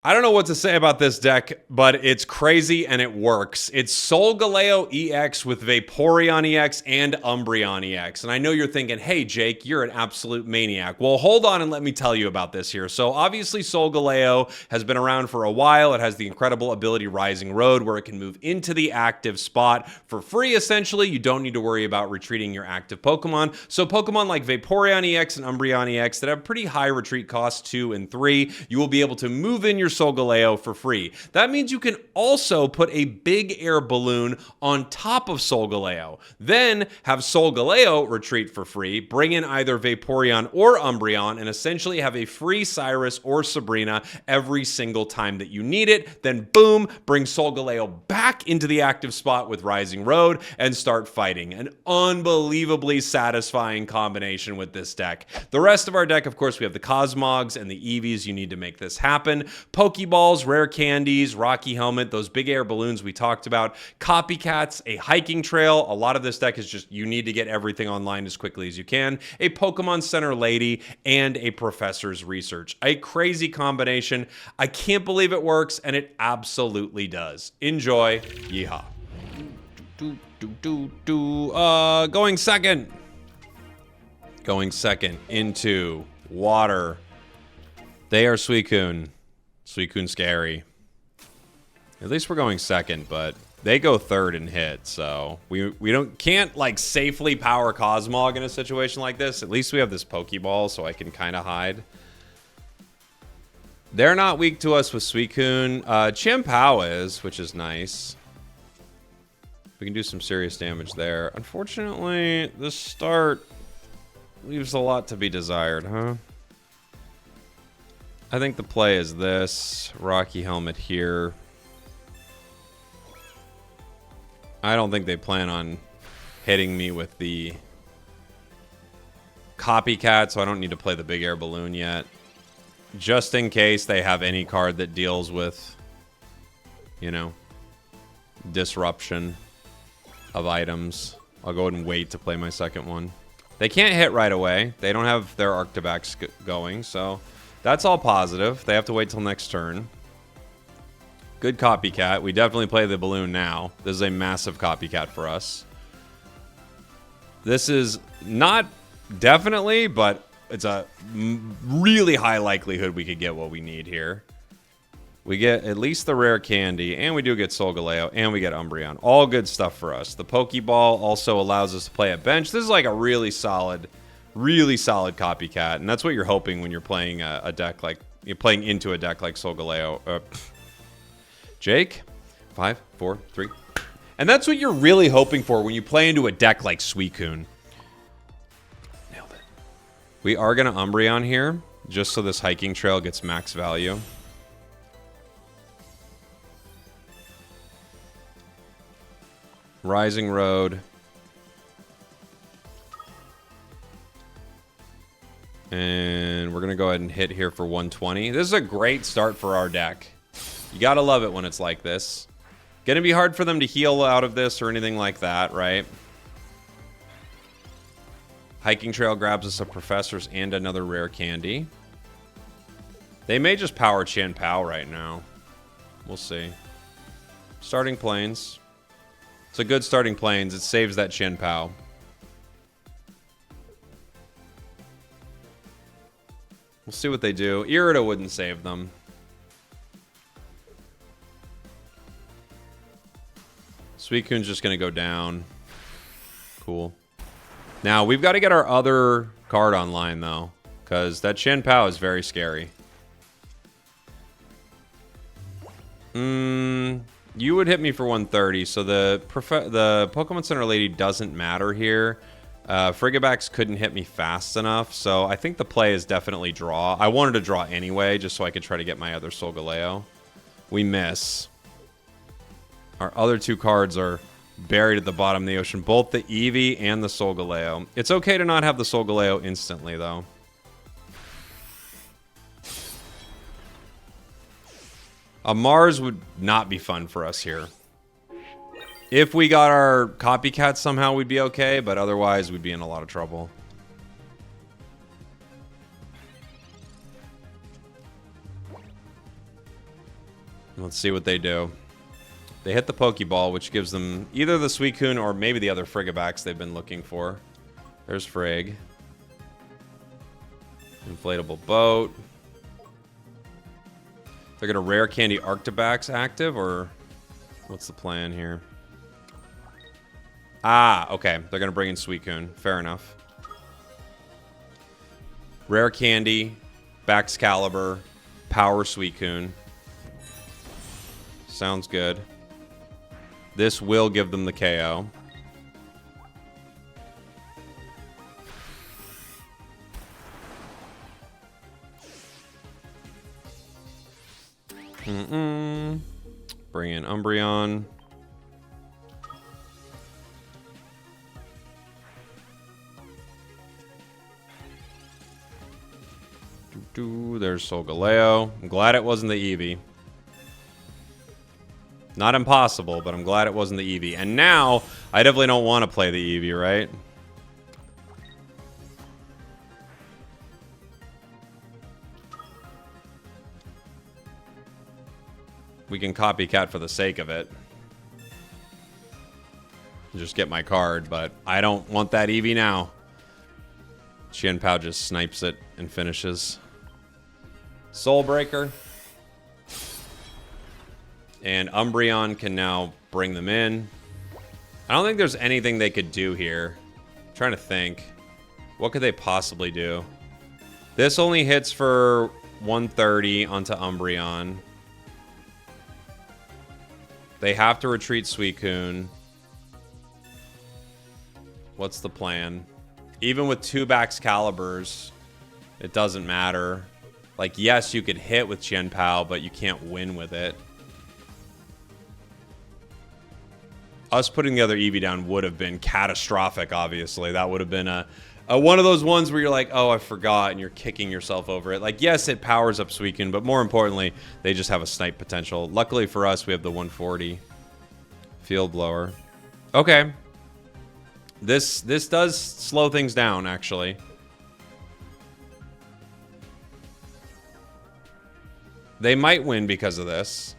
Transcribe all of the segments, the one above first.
I don't know what to say about this deck, but it's crazy and it works. It's Solgaleo EX with Vaporeon EX and Umbreon EX. And I know you're thinking, hey, Jake, you're an absolute maniac. Well, hold on and let me tell you about this here. So obviously Solgaleo has been around for a while. It has the incredible ability Rising Road, where it can move into the active spot for free, essentially. You don't need to worry about retreating your active Pokemon. So Pokemon like Vaporeon EX and Umbreon EX that have pretty high retreat costs 2 and 3, you will be able to move in your Solgaleo for free. That means you can also put a big air balloon on top of Solgaleo. Then have Solgaleo retreat for free, bring in either Vaporeon or Umbreon, and essentially have a free Cyrus or Sabrina every single time that you need it. Then boom, bring Solgaleo back into the active spot with Rising Road and start fighting. An unbelievably satisfying combination with this deck. The rest of our deck, of course, we have the Cosmogs and the Eevees you need to make this happen. Pokeballs, rare candies, Rocky Helmet, those big air balloons we talked about, copycats, a hiking trail. A lot of this deck is just you need to get everything online as quickly as you can. A Pokemon Center Lady and a Professor's Research. A crazy combination. I can't believe it works, and it absolutely does. Enjoy. Yeehaw. Going second. Going second into water. They are Suicune. Suicune scary. At least we're going second, but they go third and hit, so we can't like safely power Cosmog in a situation like this. At least we have this Pokeball, so I can kind of hide. They're not weak to us with Suicune. Chimpao is, which is nice. We can do some serious damage there. Unfortunately, this start leaves a lot to be desired, huh? I think the play is this. Rocky Helmet here. I don't think they plan on hitting me with the Copycat, so I don't need to play the big air balloon yet. Just in case they have any card that deals with, you know, disruption of items. I'll go ahead and wait to play my second one. They can't hit right away. They don't have their Arctivax going, so that's all positive. They have to wait till next turn. Good Copycat. We definitely play the balloon now. This is a massive Copycat for us. This is not definitely, but it's a really high likelihood we could get what we need here. We get at least the rare candy, and we do get Solgaleo, and we get Umbreon. All good stuff for us. The Pokeball also allows us to play a bench. This is like a really solid Copycat, and that's what you're hoping when you're playing a deck like you're playing into a deck like Solgaleo. Jake, 5, 4, 3, and that's what you're really hoping for when you play into a deck like Suicune. Nailed it. We are gonna Umbreon here, just so this hiking trail gets max value. Rising Road. And we're going to go ahead and hit here for 120. This is a great start for our deck. You got to love it when it's like this. Going to be hard for them to heal out of this or anything like that, right? Hiking Trail grabs us a Professor's and another rare candy. They may just power Chimpao right now. We'll see. Starting Plains. It's a good starting Plains. It saves that Chimpao. We'll see what they do. Irida wouldn't save them. Suicune's just going to go down. Cool. Now, we've got to get our other card online, though, because that Chimpao is very scary. You would hit me for 130, so the Pokemon Center Lady doesn't matter here. Frigibax couldn't hit me fast enough, so I think the play is definitely draw. I wanted to draw anyway, just so I could try to get my other Solgaleo. We miss. Our other two cards are buried at the bottom of the ocean, both the Eevee and the Solgaleo. It's okay to not have the Solgaleo instantly, though. A Mars would not be fun for us here. If we got our Copycat somehow, we'd be okay, but otherwise we'd be in a lot of trouble. Let's see what they do. They hit the Pokeball, which gives them either the Suicune or maybe the other Frigobacks they've been looking for. There's Frig. Inflatable boat. They're going to rare candy Arctibax active, or what's the plan here? Ah, okay. They're going to bring in Suicune. Fair enough. Rare candy, Baxcalibur, Power Suicune. Sounds good. This will give them the KO. Bring in Umbreon. There's Solgaleo. I'm glad it wasn't the Eevee. Not impossible, but I'm glad it wasn't the Eevee. And now, I definitely don't want to play the Eevee, right? We can copycat for the sake of it. Just get my card, but I don't want that Eevee now. Qianpao just snipes it and finishes. Soul Breaker. And Umbreon can now bring them in. I don't think there's anything they could do here. I'm trying to think. What could they possibly do? This only hits for 130 onto Umbreon. They have to retreat Suicune. What's the plan? Even with 2 Baxcaliburs, it doesn't matter. Like, yes, you could hit with Qianpao, but you can't win with it. Us putting the other Eevee down would have been catastrophic, obviously. That would have been a one of those ones where you're like, oh, I forgot, and you're kicking yourself over it. Like, yes, it powers up Suicune, but more importantly, they just have a snipe potential. Luckily for us, we have the 140 Field Blower. Okay. This does slow things down, actually. They might win because of this.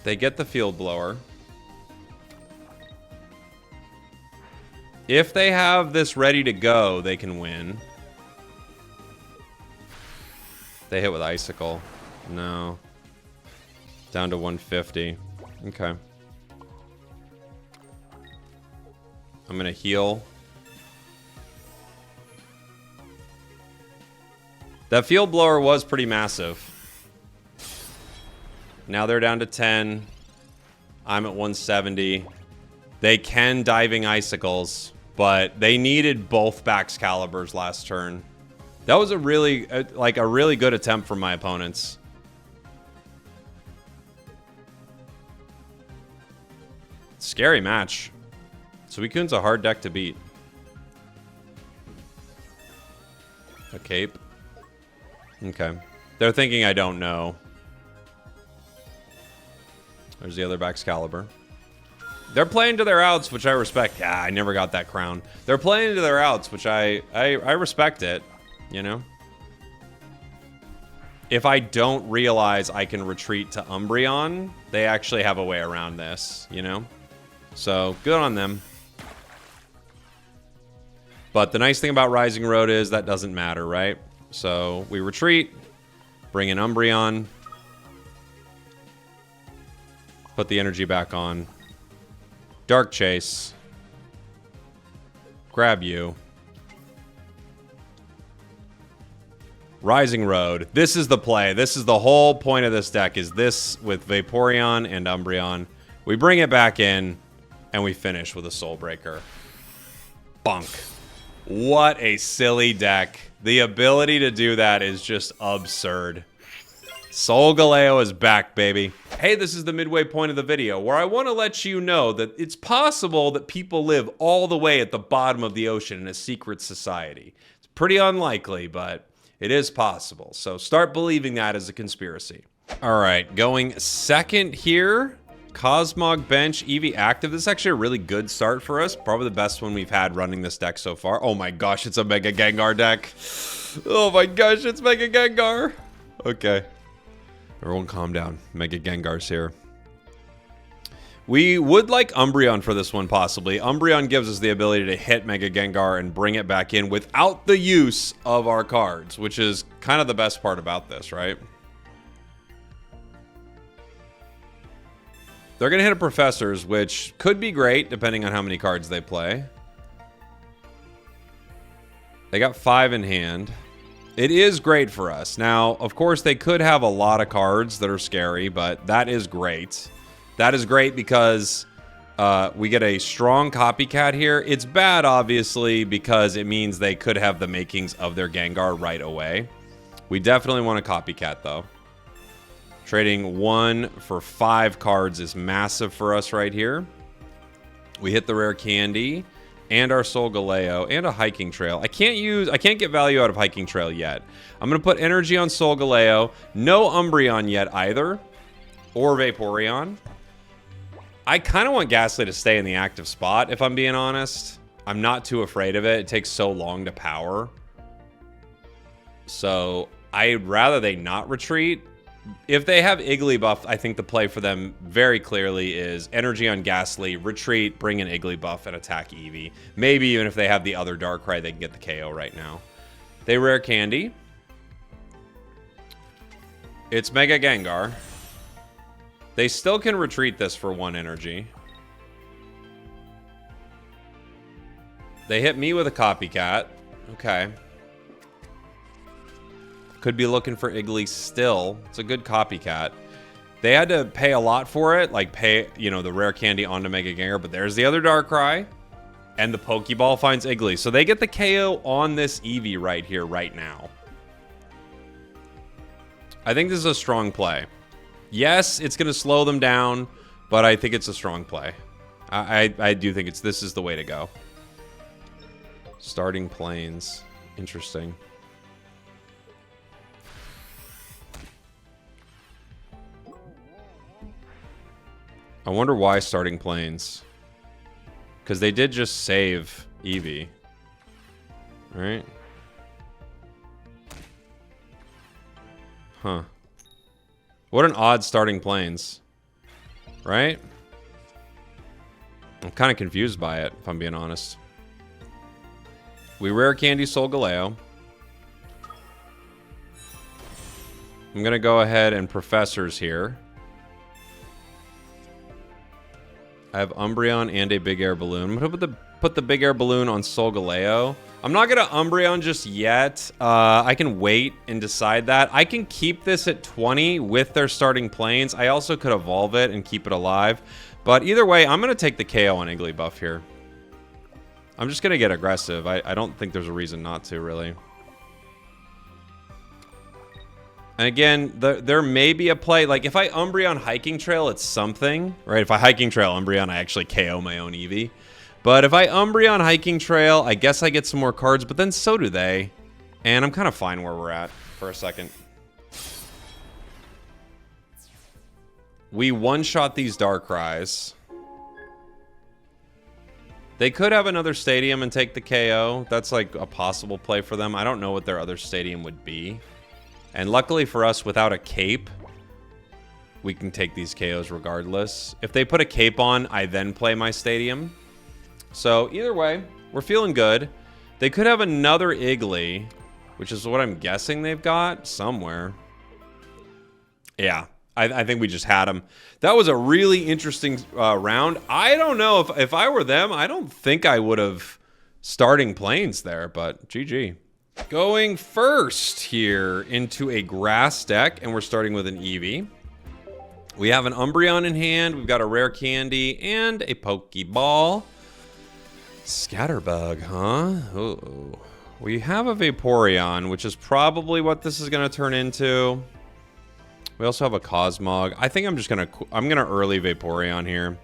They get the Field Blower. If they have this ready to go, they can win. They hit with Icicle. No. Down to 150. Okay. I'm going to heal. That Field Blower was pretty massive. Now they're down to 10. I'm at 170. They can Diving Icicles, but they needed both Baxcaliburs last turn. That was a really, like, a really good attempt from my opponents. Scary match. Suicune's a hard deck to beat. A cape. Okay. They're thinking I don't know. There's the other Baxcalibur. They're playing to their outs, which I respect. Yeah, I never got that crown. They're playing to their outs, which I respect it, you know? If I don't realize I can retreat to Umbreon, they actually have a way around this, you know? So, good on them. But the nice thing about Rising Road is that doesn't matter, right? So, we retreat, bring in Umbreon, put the energy back on. Dark Chase. Grab you. Rising Road. This is the play. This is the whole point of this deck, is this with Vaporeon and Umbreon. We bring it back in, and we finish with a Soul Breaker. Bunk. What a silly deck. The ability to do that is just absurd. Solgaleo is back, baby. Hey, this is the midway point of the video where I want to let you know that it's possible that people live all the way at the bottom of the ocean in a secret society. It's pretty unlikely, but it is possible. So start believing that as a conspiracy. All right, going second here Cosmog bench, Eevee active. This is actually a really good start for us. Probably the best one we've had running this deck so far. Oh my gosh, it's a Mega Gengar deck. Oh my gosh, it's Mega Gengar. Okay. Everyone calm down. Mega Gengar's here. We would like Umbreon for this one, possibly. Umbreon gives us the ability to hit Mega Gengar and bring it back in without the use of our cards, which is kind of the best part about this, right? They're going to hit a Professor's, which could be great, depending on how many cards they play. They got 5 in hand. It is great for us. Now, of course, they could have a lot of cards that are scary, but that is great. That is great because we get a strong copycat here. It's bad, obviously, because it means they could have the makings of their Gengar right away. We definitely want a copycat, though. Trading 1 for 5 cards is massive for us right here. We hit the rare candy and our Solgaleo and a hiking trail. I can't get value out of hiking trail yet. I'm going to put energy on Solgaleo. No Umbreon yet either. Or Vaporeon. I kind of want Ghastly to stay in the active spot, if I'm being honest. I'm not too afraid of it. It takes so long to power. So I'd rather they not retreat. If they have Igglybuff, I think the play for them very clearly is energy on Ghastly, retreat, bring in Igglybuff, and attack Eevee. Maybe even if they have the other Darkrai, they can get the KO right now. They rare candy. It's Mega Gengar. They still can retreat this for 1 energy. They hit me with a copycat. Okay. Could be looking for Iggly still. It's a good copycat. They had to pay a lot for it, like pay, you know, the rare candy onto Mega Gengar, but there's the other Darkrai, and the Pokeball finds Iggly. So they get the KO on this Eevee right here, right now. I think this is a strong play. Yes, it's going to slow them down, but I think it's a strong play. I do think this is the way to go. Starting Plains. Interesting. I wonder why starting Plains. Because they did just save Eevee. Right? Huh. What an odd starting Plains. Right? I'm kind of confused by it, if I'm being honest. We rare candy Solgaleo. I'm going to go ahead and Professors here. I have Umbreon and a Big Air Balloon. I'm going to put the Big Air Balloon on Solgaleo. I'm not going to Umbreon just yet. I can wait and decide that. I can keep this at 20 with their starting Plains. I also could evolve it and keep it alive. But either way, I'm going to take the KO on Igglybuff here. I'm just going to get aggressive. I don't think there's a reason not to, really. And again, there may be a play. Like, if I Umbreon Hiking Trail, it's something. Right? If I Hiking Trail Umbreon, I actually KO my own Eevee. But if I Umbreon Hiking Trail, I guess I get some more cards. But then so do they. And I'm kind of fine where we're at for a second. We one-shot these Darkrai's. They could have another stadium and take the KO. That's like a possible play for them. I don't know what their other stadium would be. And luckily for us, without a cape, we can take these KOs regardless. If they put a cape on, I then play my stadium. So either way, we're feeling good. They could have another Iggly, which is what I'm guessing they've got somewhere. Yeah, I think we just had them. That was a really interesting round. I don't know if I were them, I don't think I would have starting Plains there, but GG. Going first here into a grass deck, and we're starting with an Eevee. We have an Umbreon in hand, we've got a rare candy, and a Pokeball. Scatterbug, huh? Uh-oh. We have a Vaporeon, which is probably what this is going to turn into. We also have a Cosmog. I think I'm gonna early Vaporeon here.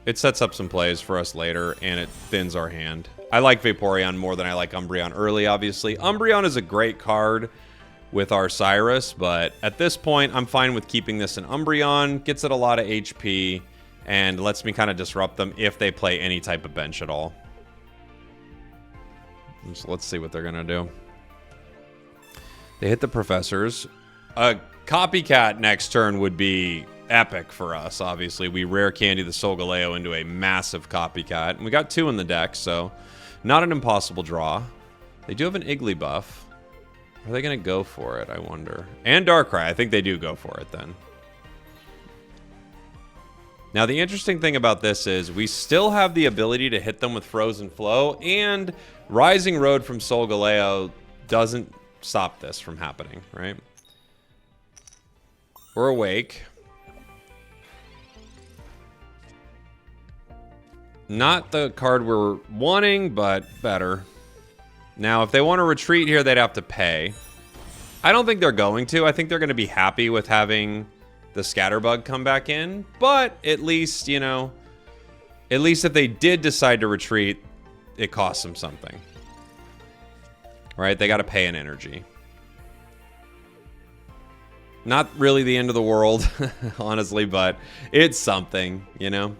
It sets up some plays for us later, and it thins our hand. I like Vaporeon more than I like Umbreon early, obviously. Umbreon is a great card. with our Cyrus, but at this point, I'm fine with keeping this in Umbreon. Gets it a lot of HP, and lets me kind of disrupt them if they play any type of bench at all. So let's see what they're going to do. They hit the Professors. A Copycat next turn would be epic for us, obviously. We rare candy the Solgaleo into a massive Copycat. And we got 2 in the deck, so not an impossible draw. They do have an Iggly buff. Are they going to go for it, I wonder? And Darkrai. I think they do go for it then. Now, the interesting thing about this is we still have the ability to hit them with Frozen Flow, and Rising Road from Solgaleo doesn't stop this from happening, right? We're awake. Not the card we're wanting, but better. Now, if they want to retreat here, they'd have to pay. I don't think they're going to. I think they're going to be happy with having the Scatterbug come back in. But at least, you know, at least if they did decide to retreat, it costs them something. Right? They got to pay an energy. Not really the end of the world, honestly, but it's something, you know?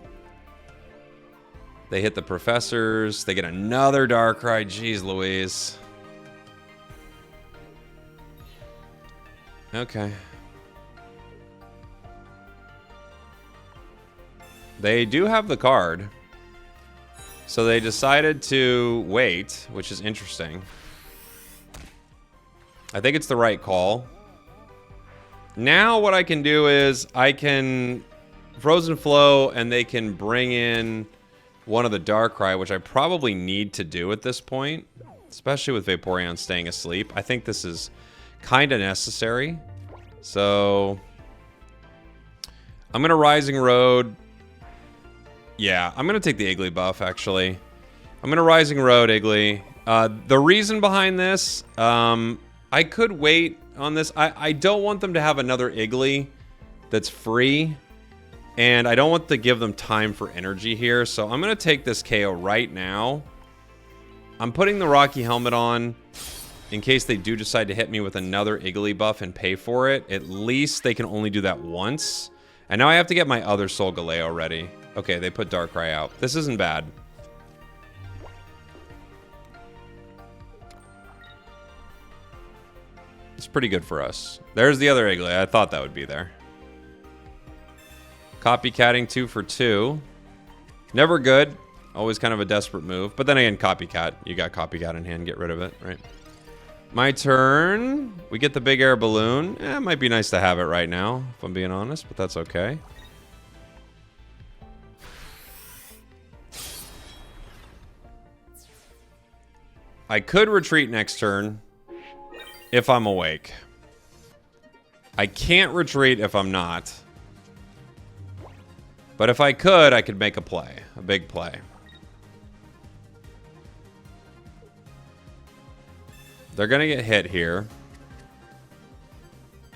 They hit the Professors. They get another Darkrai. Jeez Louise. Okay. They do have the card. So they decided to wait, which is interesting. I think it's the right call. Now what I can do is I can Frozen Flow and they can bring in one of the Darkrai, which I probably need to do at this point, especially with Vaporeon staying asleep. I think this is kind of necessary. So I'm going to Rising Road. Yeah, I'm going to take the Iggly buff, actually. I'm going to Rising Road Iggly. The reason behind this, I could wait on this. I don't want them to have another Iggly that's free. And I don't want to give them time for energy here. So I'm going to take this KO right now. I'm putting the Rocky Helmet on in case they do decide to hit me with another Iggly buff and pay for it. At least they can only do that once. And now I have to get my other Solgaleo ready. Okay, they put Darkrai out. This isn't bad. It's pretty good for us. There's the other Iggly. I thought that would be there. Copycatting 2 for 2. Never good. Always kind of a desperate move. But then again, Copycat. You got Copycat in hand. Get rid of it, right? My turn. We get the big air balloon. It might be nice to have it right now, if I'm being honest, but that's okay. I could retreat next turn if I'm awake. I can't retreat if I'm not. But if I could make a play. A big play. They're going to get hit here.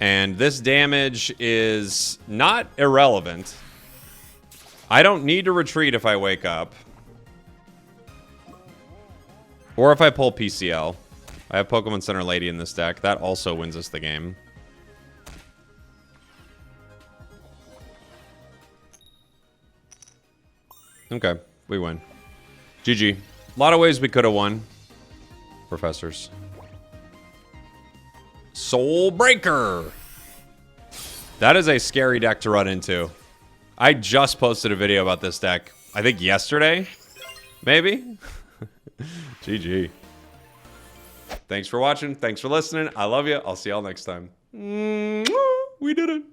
And this damage is not irrelevant. I don't need to retreat if I wake up. Or if I pull PCL. I have Pokemon Center Lady in this deck. That also wins us the game. Okay, we win. GG. A lot of ways we could have won. Professors. Soul Breaker. That is a scary deck to run into. I just posted a video about this deck. I think yesterday? Maybe? GG. Thanks for watching. Thanks for listening. I love you. I'll see y'all next time. We did it.